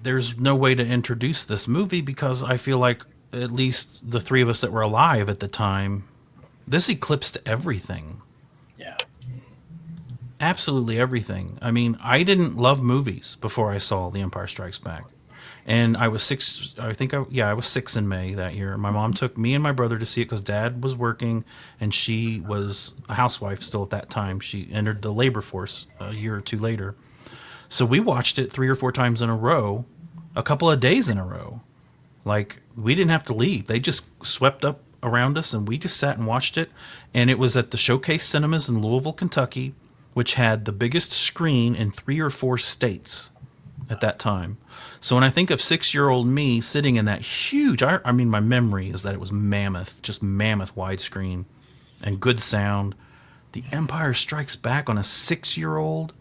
there's no way to introduce this movie because I feel like at least the three of us that were alive at the time, this eclipsed everything. Yeah. Absolutely everything. I mean, I didn't love movies before I saw The Empire Strikes Back. And I was six, I was 6 in May that year. My mom took me and my brother to see it because dad was working and she was a housewife still at that time. She entered the labor force a year or two later. So we watched it 3 or 4 times in a row, a couple of days in a row. Like, we didn't have to leave. They just swept up around us and we just sat and watched it. And it was at the Showcase Cinemas in Louisville, Kentucky, which had the biggest screen in 3 or 4 states at that time. So when I think of 6-year-old me sitting in that huge, I mean, my memory is that it was mammoth, just mammoth widescreen and good sound. The Empire Strikes Back on a 6-year-old.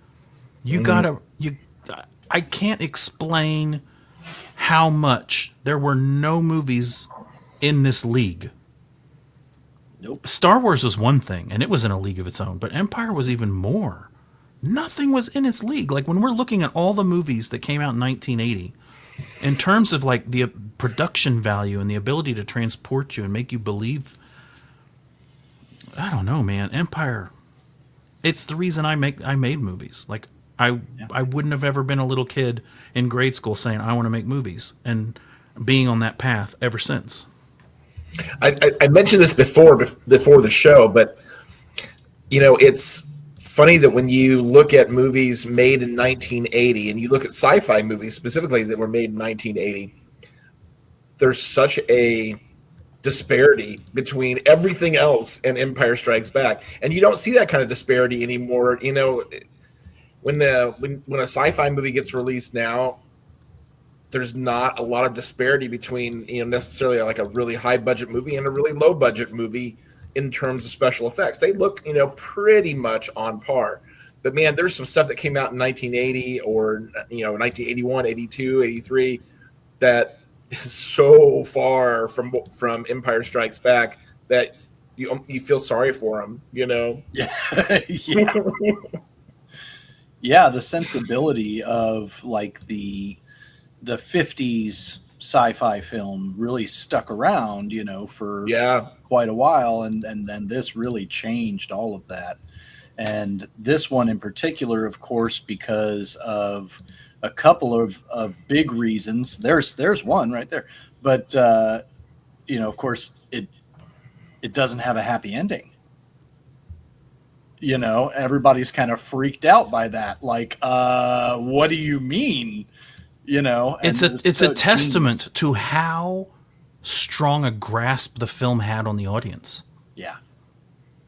I can't explain how much there were no movies in this league. Nope. Star Wars was one thing, and it was in a league of its own, but Empire was even more. Nothing was in its league. Like, when we're looking at all the movies that came out in 1980, in terms of like the production value and the ability to transport you and make you believe, I don't know, man. Empire. It's the reason I made movies. Like, I wouldn't have ever been a little kid in grade school saying I want to make movies, and being on that path ever since. I mentioned this before the show, but it's funny that when you look at movies made in 1980 and you look at sci-fi movies specifically that were made in 1980, there's such a disparity between everything else and Empire Strikes Back, and you don't see that kind of disparity anymore. When a sci-fi movie gets released now, there's not a lot of disparity between necessarily like a really high budget movie and a really low budget movie in terms of special effects. They look pretty much on par. But man, there's some stuff that came out in 1980 or 1981, 82, 83 that is so far from Empire Strikes Back that you feel sorry for them. Yeah. Yeah. Yeah, the sensibility of like the 50s sci-fi film really stuck around, for quite a while, and then this really changed all of that. And this one in particular, of course, because of a couple of big reasons. There's one right there. But of course it doesn't have a happy ending. Everybody's kind of freaked out by that. Like, what do you mean? It's a testament to how strong a grasp the film had on the audience. Yeah.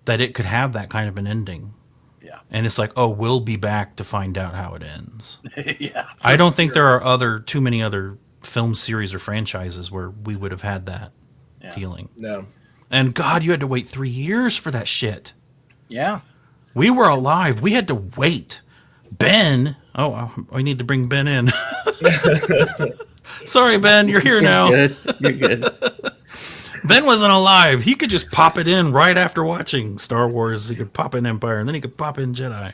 That it could have that kind of an ending. Yeah. And it's like, oh, we'll be back to find out how it ends. Yeah. I don't think there are too many other film series or franchises where we would have had that feeling. No. And God, you had to wait 3 years for that shit. Yeah. We were alive. We had to wait. Ben. Oh, I need to bring Ben in. Sorry, Ben. You're here now. You're good. Ben wasn't alive. He could just pop it in right after watching Star Wars. He could pop in Empire, and then he could pop in Jedi.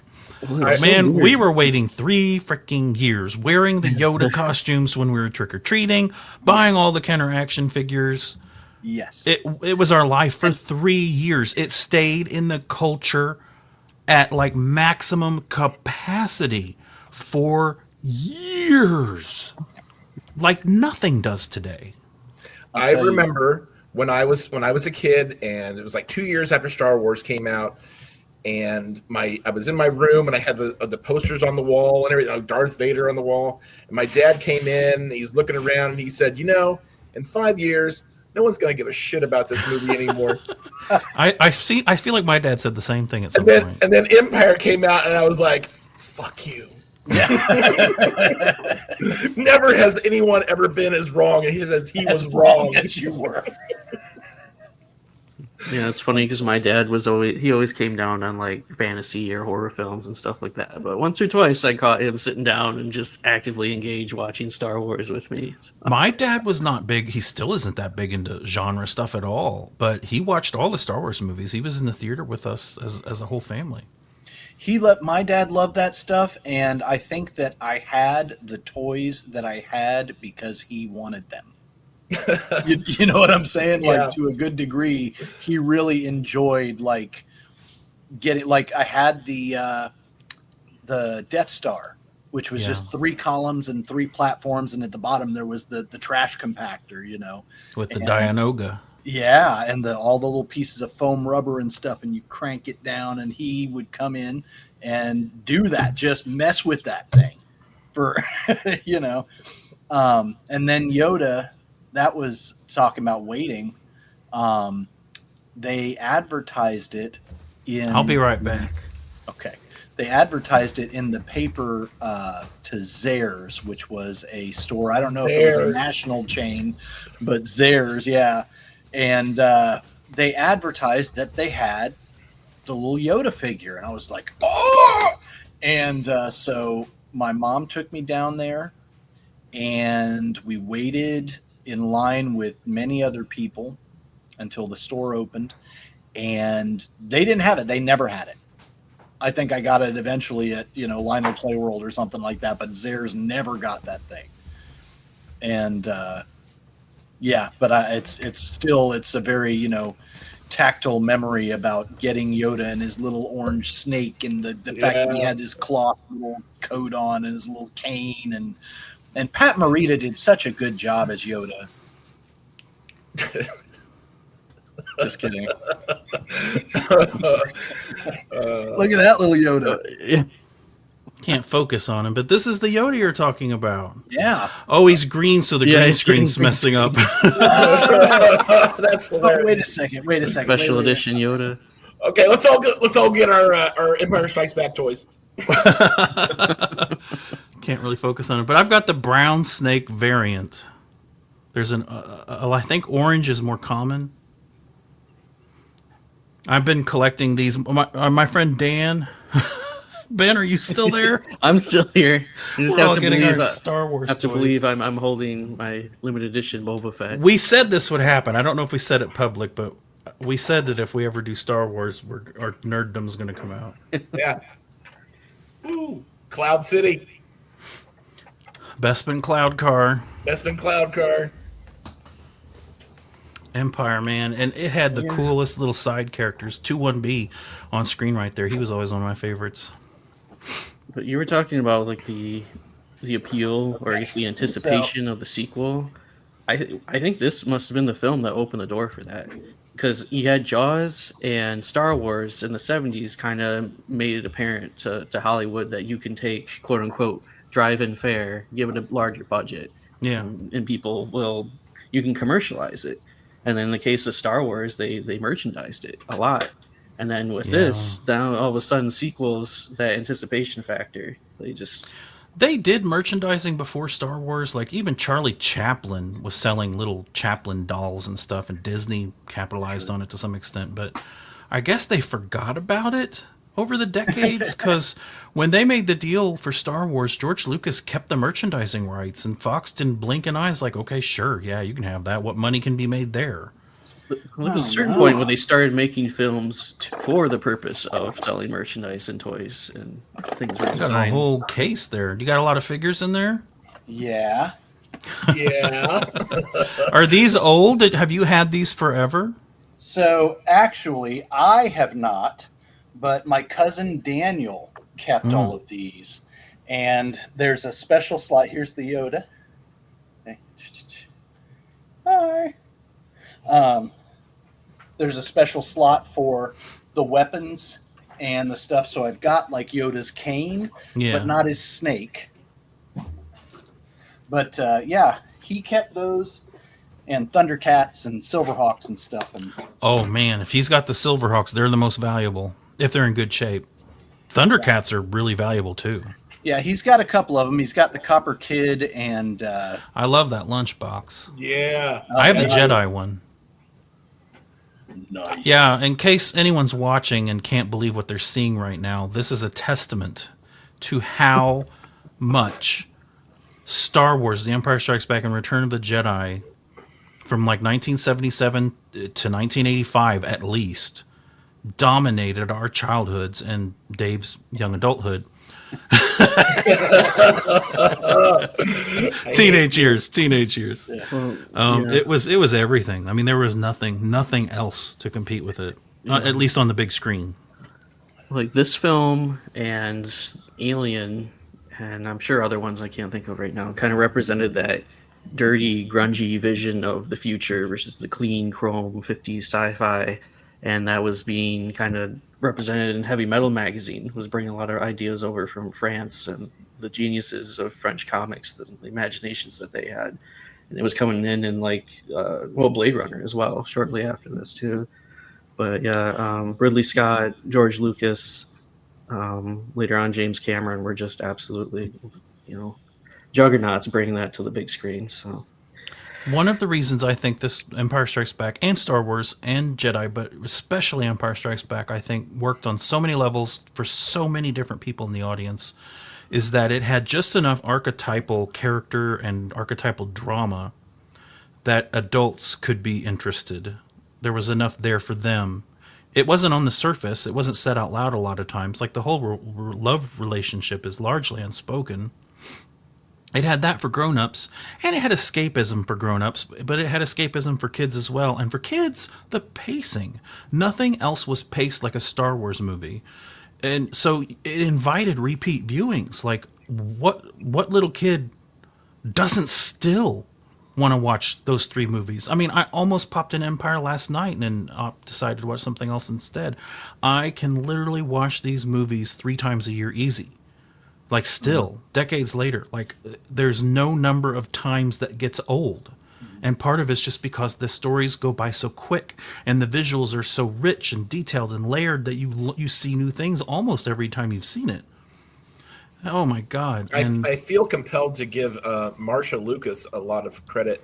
Well, Man, we were waiting 3 freaking years, wearing the Yoda costumes when we were trick-or-treating, buying all the Kenner action figures. Yes. It was our life for 3 years. It stayed in the culture at like maximum capacity for years, like nothing does today. I remember when I was a kid, and it was like 2 years after Star Wars came out, and I was in my room and I had the posters on the wall and everything, like Darth Vader on the wall. And my dad came in, he's looking around, and he said, in 5 years, no one's going to give a shit about this movie anymore. I feel like my dad said the same thing at some point. And then Empire came out, and I was like, fuck you. Yeah. Never has anyone ever been as wrong, and he says he was wrong as you were. Yeah, it's funny because my dad always came down on like fantasy or horror films and stuff like that. But once or twice I caught him sitting down and just actively engaged watching Star Wars with me. So. My dad was not big. He still isn't that big into genre stuff at all. But he watched all the Star Wars movies. He was in the theater with us as a whole family. My dad loved that stuff, and I think that I had the toys that I had because he wanted them. You know what I'm saying? Yeah. Like, to a good degree, he really enjoyed like getting, like, I had the Death Star, which was just 3 columns and 3 platforms, and at the bottom there was the trash compactor, you know, with the Dianoga. Yeah, and all the little pieces of foam rubber and stuff, and you crank it down, and he would come in and do that, just mess with that thing for, you know. And then Yoda, that was talking about waiting. They advertised it in. I'll be right back. Okay. They advertised it in the paper to Zehrs, which was a store. I don't know if it was a national chain, but Zehrs, yeah. And they advertised that they had the little Yoda figure. And I was like, oh! And so my mom took me down there, and we waited in line with many other people until the store opened. And they didn't have it. They never had it. I think I got it eventually at, Lionel Play World or something like that, but Zehrs never got that thing. And yeah, but it's a very, tactile memory about getting Yoda and his little orange snake, and the fact that he had his cloth little coat on and his little cane, and Pat Morita did such a good job as Yoda. Just kidding. Look at that little Yoda. Can't focus on him, but this is the Yoda you're talking about. Yeah. Oh, he's green, so the green screen's messing up. That's hilarious. Wait a second. Special edition Yoda. Okay, let's all get our Empire Strikes Back toys. Can't really focus on it, but I've got the brown snake variant. There's I think orange is more common. I've been collecting these. My friend Dan. Ben, are you still there? I'm still here. You just have to believe Star Wars. Believe I'm holding my limited edition Boba Fett. We said this would happen. I don't know if we said it public, but we said that if we ever do Star Wars, our nerddom's going to come out. Yeah. Ooh, Cloud City. Bespin Cloud Car. Empire, man, and it had the coolest little side characters. 21B on screen right there. He was always one of my favorites. But you were talking about like the appeal, or I guess the anticipation of the sequel. I think this must have been the film that opened the door for that, because you had Jaws and Star Wars in the 70s kind of made it apparent to Hollywood that you can take quote unquote drive-in fare, give it a larger budget, and people you can commercialize it. And then in the case of Star Wars, they merchandised it a lot. And then with this, now all of a sudden sequels, that anticipation factor, they did merchandising before Star Wars. Like even Charlie Chaplin was selling little Chaplin dolls and stuff, and Disney capitalized on it to some extent. But I guess they forgot about it over the decades, because when they made the deal for Star Wars, George Lucas kept the merchandising rights, and Fox didn't blink an eye. It's like, okay, sure, yeah, you can have that. What money can be made there? There was a certain point when they started making films for the purpose of selling merchandise and toys, and things were designed. Got a whole case there. You got a lot of figures in there? Yeah. Are these old? Have you had these forever? So actually, I have not, but my cousin Daniel kept all of these. And there's a special slot. Here's the Yoda. Hi. There's a special slot for the weapons and the stuff. So I've got like Yoda's cane, but not his snake. But he kept those, and Thundercats and Silverhawks and stuff. And oh man, if he's got the Silverhawks, they're the most valuable if they're in good shape. Thundercats are really valuable too. Yeah, he's got a couple of them. He's got the Copper Kid, and I love that lunchbox. Yeah, I have the Jedi one. Nice. Yeah, in case anyone's watching and can't believe what they're seeing right now, this is a testament to how much Star Wars, The Empire Strikes Back, and Return of the Jedi, from like 1977 to 1985 at least, dominated our childhoods and Dave's young adulthood. Teenage years. Yeah. It was everything. I mean, there was nothing else to compete with it, at least on the big screen. Like this film and Alien, and I'm sure other ones I can't think of right now, kind of represented that dirty, grungy vision of the future versus the clean, chrome 50s sci-fi, and that was being kind of represented in Heavy Metal magazine. Was bringing a lot of ideas over from France and the geniuses of French comics, the imaginations that they had, and it was coming in like Blade Runner as well shortly after this too. But yeah, Ridley Scott, George Lucas, later on James Cameron were just absolutely, juggernauts bringing that to the big screen. So one of the reasons I think this Empire Strikes Back and Star Wars and Jedi, but especially Empire Strikes Back, I think worked on so many levels for so many different people in the audience, is that it had just enough archetypal character and archetypal drama that adults could be interested. There was enough there for them. It wasn't on the surface. It wasn't said out loud a lot of times. Like the whole love relationship is largely unspoken. It had that for grown-ups, and it had escapism for grown-ups, but it had escapism for kids as well. And for kids, the pacing. Nothing else was paced like a Star Wars movie. And so it invited repeat viewings. Like, what little kid doesn't still want to watch those 3 movies? I mean, I almost popped in Empire last night and decided to watch something else instead. I can literally watch these movies 3 times a year easy. Like still, decades later, like there's no number of times that gets old. And part of it's just because the stories go by so quick and the visuals are so rich and detailed and layered that you see new things almost every time you've seen it. Oh my God. I feel compelled to give Marsha Lucas a lot of credit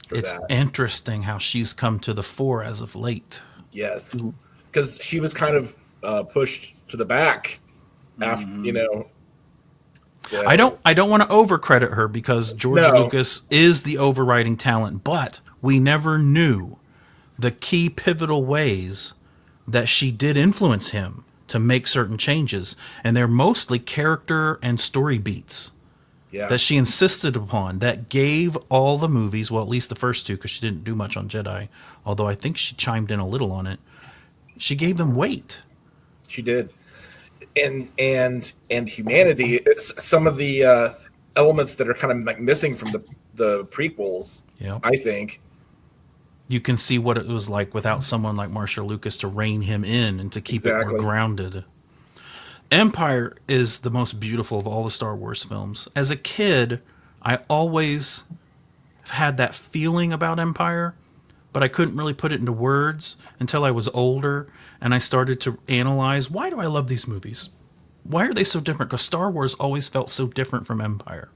for that. It's interesting how she's come to the fore as of late. Yes. Because she was kind of pushed to the back after, Yeah. I don't want to overcredit her because George Lucas is the overriding talent, but we never knew the key pivotal ways that she did influence him to make certain changes, and they're mostly character and story beats that she insisted upon that gave all the movies, well, at least the first 2, because she didn't do much on Jedi, although I think she chimed in a little on it. She gave them weight. She did. And humanity, some of the elements that are kind of like missing from the prequels. Yeah, I think you can see what it was like without someone like Marsha Lucas to rein him in and to keep it more grounded. Empire is the most beautiful of all the Star Wars films. As a kid, I always had that feeling about Empire, but I couldn't really put it into words until I was older and I started to analyze, why do I love these movies? Why are they so different? Because Star Wars always felt so different from Empire.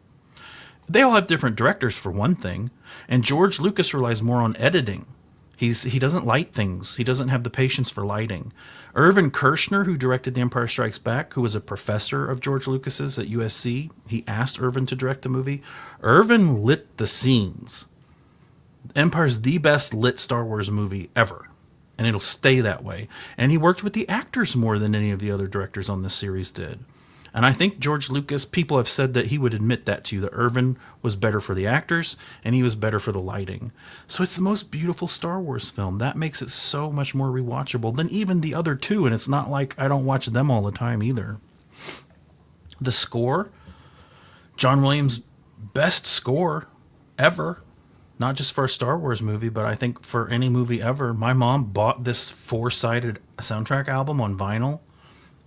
They all have different directors for one thing, and George Lucas relies more on editing. He doesn't light things. He doesn't have the patience for lighting. Irvin Kershner, who directed The Empire Strikes Back, who was a professor of George Lucas's at USC, he asked Irvin to direct the movie. Irvin lit the scenes. Empire's the best lit Star Wars movie ever, and it'll stay that way. And he worked with the actors more than any of the other directors on this series did. And I think George Lucas, people have said that he would admit that to you, that Irvin was better for the actors and he was better for the lighting. So it's the most beautiful Star Wars film. That makes it so much more rewatchable than even the other 2, and it's not like I don't watch them all the time either. The score, John Williams' best score ever. Not just for a Star Wars movie, but I think for any movie ever. My mom bought this 4-sided soundtrack album on vinyl.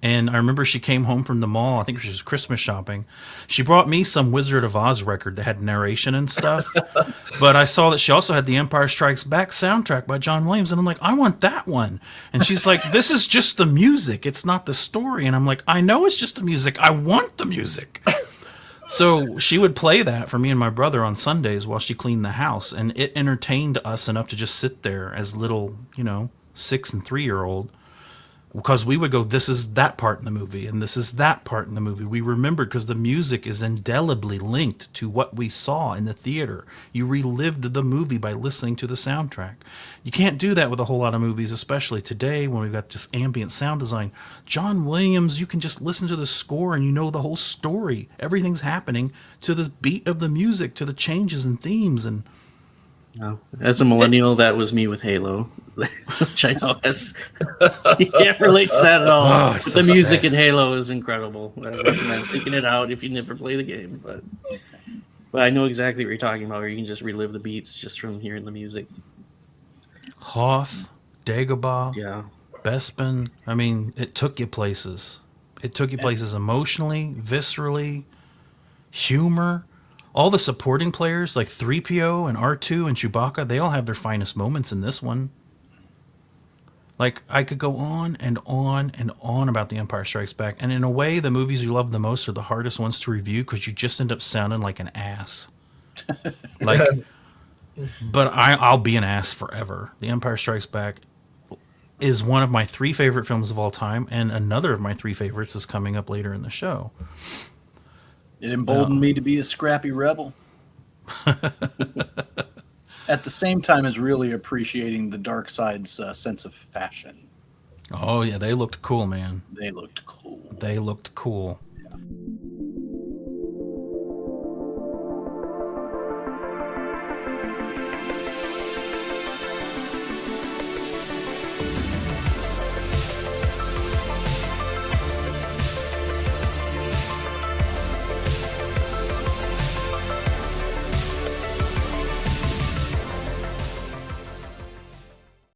And I remember she came home from the mall, I think she was Christmas shopping. She brought me some Wizard of Oz record that had narration and stuff. But I saw that she also had the Empire Strikes Back soundtrack by John Williams. And I'm like, I want that one. And she's like, this is just the music. It's not the story. And I'm like, I know it's just the music. I want the music. So she would play that for me and my brother on Sundays while she cleaned the house. And it entertained us enough to just sit there as little, 6 and 3-year-old. because we would go, this is that part in the movie and this is that part in the movie. We remembered because the music is indelibly linked to what we saw in the theater. You relived the movie by listening to the soundtrack. You can't do that with a whole lot of movies, especially today when we've got just ambient sound design. John Williams, you can just listen to the score and you know the whole story. Everything's happening to the beat of the music, to the changes and themes. And no. As a millennial, that was me with Halo, which I know you can't relate to that at all. Oh, But so the music sad. in Halo is incredible. I recommend seeking it out if you never play the game. But I know exactly what you're talking about, where you can just relive the beats just from hearing the music. Hoth, Dagobah, Yeah. Bespin. I mean, it took you places. It took you places emotionally, viscerally, humor. All the supporting players like 3PO and R2 and Chewbacca, they all have their finest moments in this one. Like, I could go on and on and on about The Empire Strikes Back. And in a way, the movies you love the most are the hardest ones to review because you just end up sounding like an ass. Like, but I'll be an ass forever. The Empire Strikes Back is one of my 3 favorite films of all time, and another of my 3 favorites is coming up later in the show. It emboldened me to be a scrappy rebel. At the same time as really appreciating the dark side's sense of fashion. Oh, yeah, they looked cool, man. They looked cool. They looked cool.